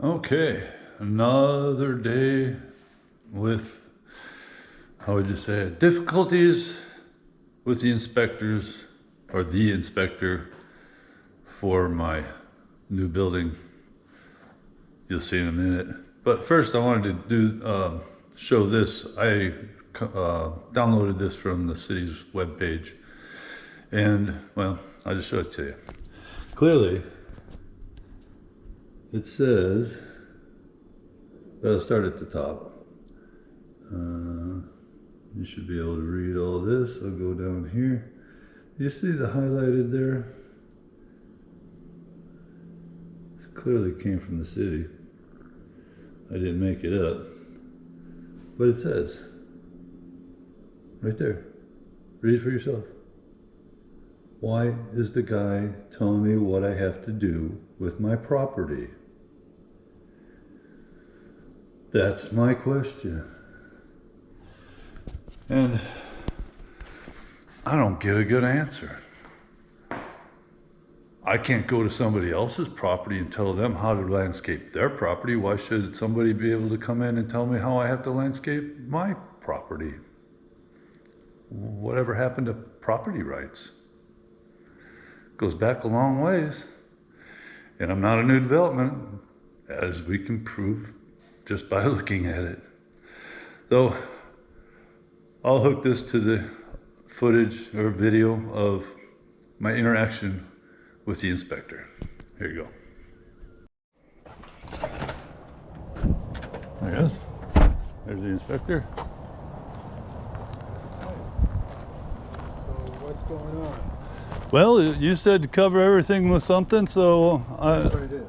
Okay, another day with, how would you say it, difficulties with the inspectors, or the inspector for my new building. You'll see in a minute. But first I wanted to do show this. I downloaded this from the city's webpage. And, well, I'll just show it to you. Clearly, it says, I'll start at the top. You should be able to read all this. I'll go down here. You see the highlighted there? It clearly came from the city. I didn't make it up. But it says, right there. Read it for yourself. Why is the guy telling me what I have to do with my property? That's my question. And I don't get a good answer. I can't go to somebody else's property and tell them how to landscape their property. Why should somebody be able to come in and tell me how I have to landscape my property? Whatever happened to property rights? Goes back a long ways. And I'm not a new development, as we can prove just by looking at it. So I'll hook this to the footage or video of my interaction with the inspector. Here you go. There he is. There's the inspector. So what's going on? Well, you said to cover everything with something, so That's what I did.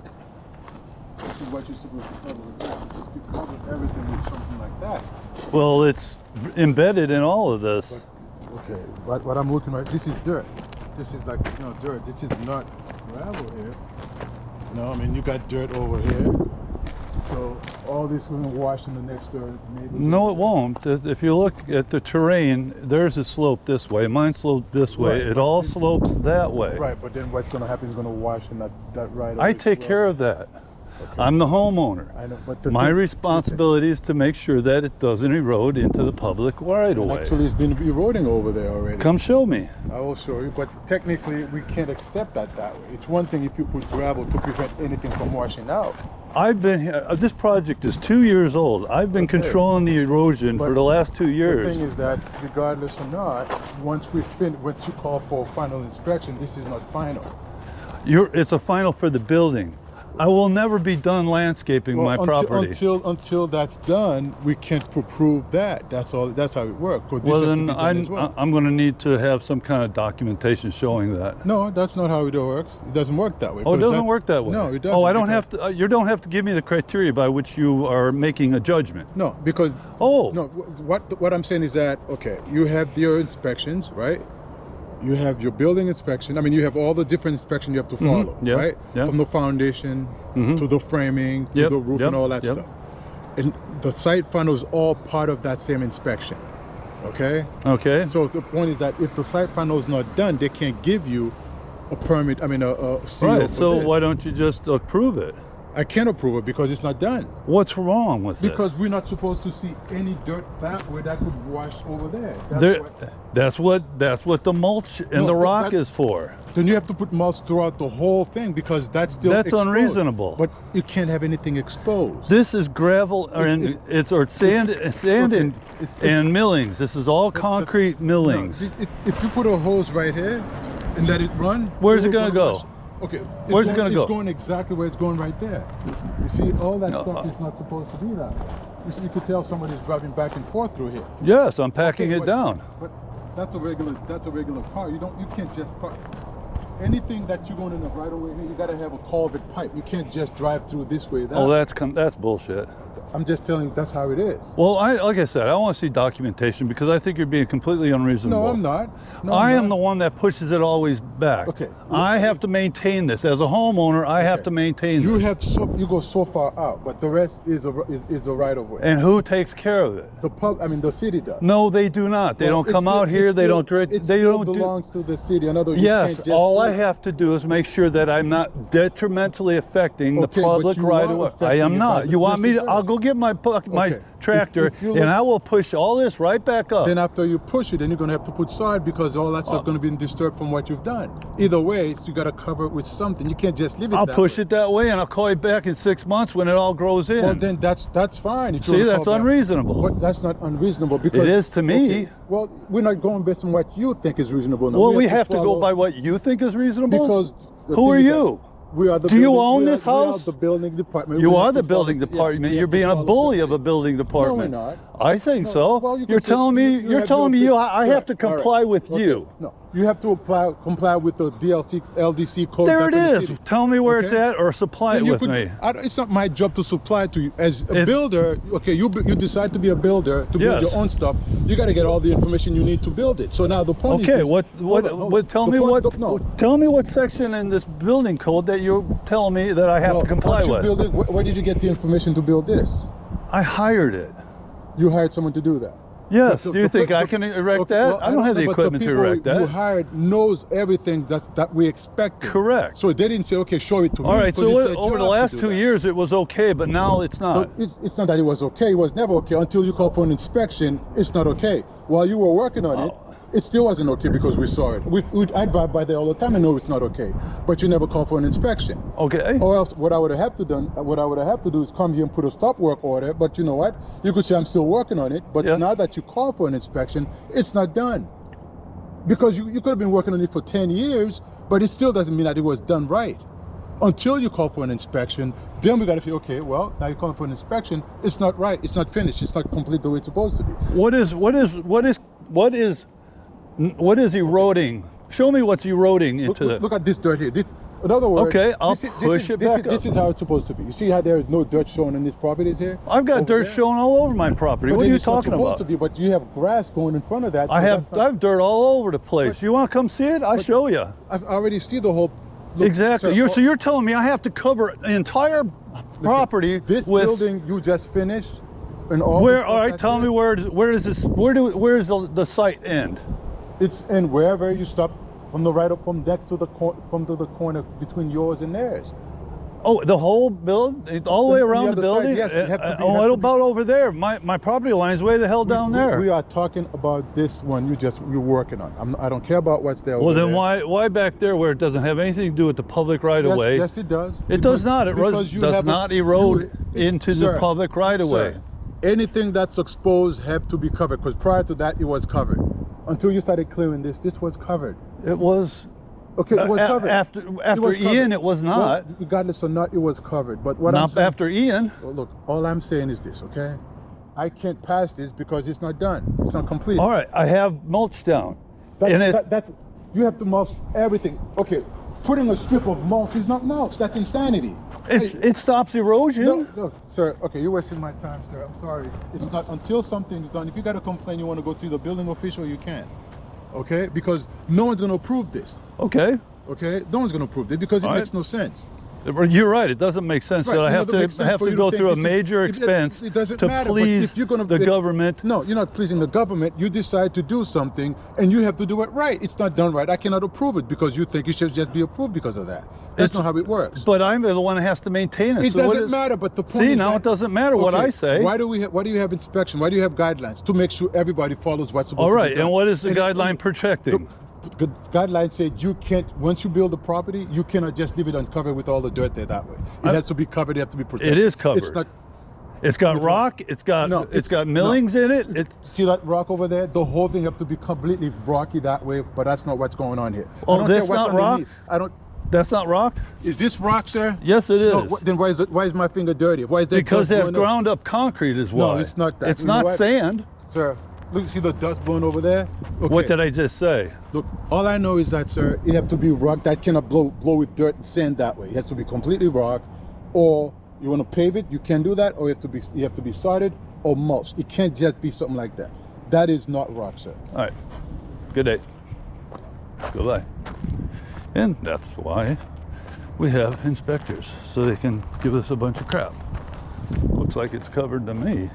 This is what you're supposed to cover with that. If you cover everything with something like that. well, it's embedded in all of this. But, okay, but what I'm looking at, this is dirt. This is like, dirt. This is not gravel here. No, I mean, you got dirt over here. So all this will wash in the next door neighborhood. No, it won't. If you look at the terrain, there's a slope this way. Mine sloped this way. Right, It all slopes that way. Right, but then what's going to happen is going to wash in that right. I take care of that. Okay. I'm the homeowner. I know, but My responsibility is to make sure that it doesn't erode into the public right away. Actually, it's been eroding over there already. Come show me. I will show you, but technically we can't accept that way. It's one thing if you put gravel to prevent anything from washing out. I've been here, this project is 2 years old. I've been controlling the erosion for the last 2 years. The thing is that regardless or not, once you call for final inspection, this is not final. It's a final for the building. I will never be done landscaping my property. Until that's done, we can't prove that. That's all. That's how it works. Well, then I'm going to need to have some kind of documentation showing that. No, that's not how it works. It doesn't work that way. Oh, it doesn't work that way? No, it doesn't. Oh, I don't have to. You don't have to give me the criteria by which you are making a judgment. No, because. Oh. No, what I'm saying is that, okay, you have your inspections, right? You have your building inspection. I mean, you have all the different inspections you have to follow, Yep. right? Yep. From the foundation to the framing to the roof and all that stuff. And the site final is all part of that same inspection, okay? Okay. So the point is that if the site final is not done, they can't give you a permit, I mean, a CO Right, for so this. why don't you just approve it? I can't approve it because it's not done. What's wrong with it? Because we're not supposed to see any dirt that way that could wash over there. That's what the mulch and the rock is for. Then you have to put mulch throughout the whole thing because that's still exposed. Unreasonable. But you can't have anything exposed. This is gravel or sand and millings. This is all concrete millings. No, if you put a hose right here and let it run, where's it gonna go? Okay, where's it gonna go? It's going exactly where it's going right there. You see, all that stuff is not supposed to be that. You could tell somebody's driving back and forth through here. Yes, I'm packing it down. But that's a regular car. You can't just park. Anything that you're going in the right of way here, you got to have a culvert pipe. You can't just drive through this way. Oh, that's bullshit. I'm just telling you that's how it is. Well, like I said, I want to see documentation because I think you're being completely unreasonable. No, I'm not. No, I I'm am the not. one that pushes it always back. Okay. I have to maintain this as a homeowner. I have Okay. to maintain You this. you go so far out, but the rest is a right of way. And who takes care of it? The city does. No, they do not. They Well, don't come out here. They don't. It They still don't do. belongs to the city. In other words, you Yes, can't just all do I it. have to do is make sure that I'm not detrimentally affecting Okay, the but public you right are away. I affecting am it not. by You want me to? this I'll go get my Okay. tractor If you and look- I will push all this right back up. Then after you push it, then you're going to have to put sod because all that stuff going to be disturbed from what you've done. Either way, so you got to cover it with something. You can't just leave it. I'll that push way. it that way and I'll call you back in 6 months when it all grows in. Well, then that's fine. If you See, wanna that's call back. unreasonable. But that's not unreasonable because It is to me. Okay, well, we're not going based on what you think is reasonable. No, Well, we have to go follow- by what you think is reasonable. because the Who thing are is that you? We are the Do you building- own we this are- we are house? the building department. You We are have the to follow- building yeah, department. we have You're to being a follow bully certain- of a building department. No, we're not. I think No, so. well, you You're can say- telling me. you You're have telling me your- I Sir, have to all right. comply with Okay, you. No, you have to LDC with the LDC code. There it that's in the is. city. Tell me where it's Okay? at, or supply Then it you with could- me. it's not my job to supply it to you. As a If- builder, okay, you decide to be a builder, to build Yes. your own stuff, you got to get all the information you need to build it. So now the point is Okay, this. what Hold on. tell The me point- what no. tell me what section in this building code that you're telling me that I have Well, to comply aren't you with. building- where did you get the information to build this? I hired it. You hired someone to do that. Yes. But Do you think I can erect that? well, I don't have the know, but equipment to people erect you that. hired knows everything that we expected. Correct. So they didn't say, okay, show it to me. All right. because So it's their over the job to last do 2 that. years, it was okay, but now it's not. But it's not that it was okay. It was never okay until you call for an inspection. It's not okay. While you were working on it, it still wasn't okay because we saw it. I drive by there all the time and know it's not okay. But you never call for an inspection. Okay. Or else, what I would have to do is come here and put a stop work order. But you know what? You could say I'm still working on it. But Yeah. now that you call for an inspection, it's not done. Because you could have been working on it for 10 years, but it still doesn't mean that it was done right. Until you call for an inspection, then we got to say, okay, well, now you're calling for an inspection. It's not right. It's not finished. It's not complete the way it's supposed to be. What is eroding? Show me what's eroding Look, into look at this dirt here. In other words, Okay, I'll this is- push it back This up. is how it's supposed to be. You see how there is no dirt showing on these properties here? I've got Over dirt there? showing all over my property. But What are then you it's not talking supposed about? to be, but you have grass going in front of that. I so have that's not- dirt all over the place. But- You want to come see it? I'll show you. I've already see the whole. Look, Exactly. sir, So you're telling me I have to cover the entire property This with building you just finished, and all. where? this stuff All right, that's tell me here, where does this? Where is the site end? It's in wherever you stop from the right up from next to the the corner between yours and theirs. Oh, the whole build, all the way On the around the other building. side, yes, you have to be- Oh, have what to be- about over there? My property line's way the hell down there. We are talking about this one you're working on. I don't care about what's there. Well, over then there. why back there where it doesn't have anything to do with the public right of way? Yes, it does. It does not. It because you does have not erode into the Sir, public right of way. sir, anything that's exposed have to be covered because prior to that it was covered. Until you started clearing this was covered. It was. Okay, it was covered. After It was Ian, covered. it was Well, not. regardless or not, it was covered. But what I'm Not saying, after Ian. well, look, all I'm saying is this, okay? I can't pass this because it's not done. It's not complete. All right, I have mulch down. That's you have to mulch everything. Okay, putting a strip of mulch is not mulch. That's insanity. It stops erosion. No, sir. Okay, you're wasting my time, sir. I'm sorry. It's not until something's done. If you got a complaint, you want to go to the building official, you can. Okay, because no one's going to approve this. Okay. Okay, no one's going to approve it because it All right. makes no sense. You're right. It doesn't make sense Right, that I you know, have that to makes sense have for to you go to through a think this is- major it- expense it doesn't to matter, but please if you're gonna- the government. No, you're not pleasing the government. You decide to do something, and you have to do it right. It's not done right. I cannot approve it because you think it should just be approved because of that. That's not how it works. But I'm the one that has to maintain it. It So what doesn't is- matter. But the point See, is now that- it doesn't matter what I say. Why do you have inspection? Why do you have guidelines to make sure everybody follows what's supposed All to be right, done? and what is the And guideline protecting? The guideline said you can't, once you build a property, you cannot just leave it uncovered with all the dirt there that way. It has to be covered. It has to be protected. It is covered. It's not. It's got rock. It's got No, it's got millings in it. See that rock over there? The whole thing have to be completely rocky that way, but that's not what's going on here. Oh, I don't care this what's not rock? underneath. I don't. That's not rock. Is this rock, sir? Yes, it is. No, then why is my finger dirty? Why is that? Because dust that's blowing up? ground up concrete is why. No, it's not that. It's You know not what? sand. Sir, look, see the dust blowing over there? Okay. What did I just say? Look, all I know is that, sir, it have to be rock. That cannot blow with dirt and sand that way. It has to be completely rock, or You want to pave it, you can do that, or you have to be sodded or mulched. It can't just be something like that. That is not rock, sir. All right. Good day. Goodbye. And that's why we have inspectors, so they can give us a bunch of crap. Looks like it's covered to me.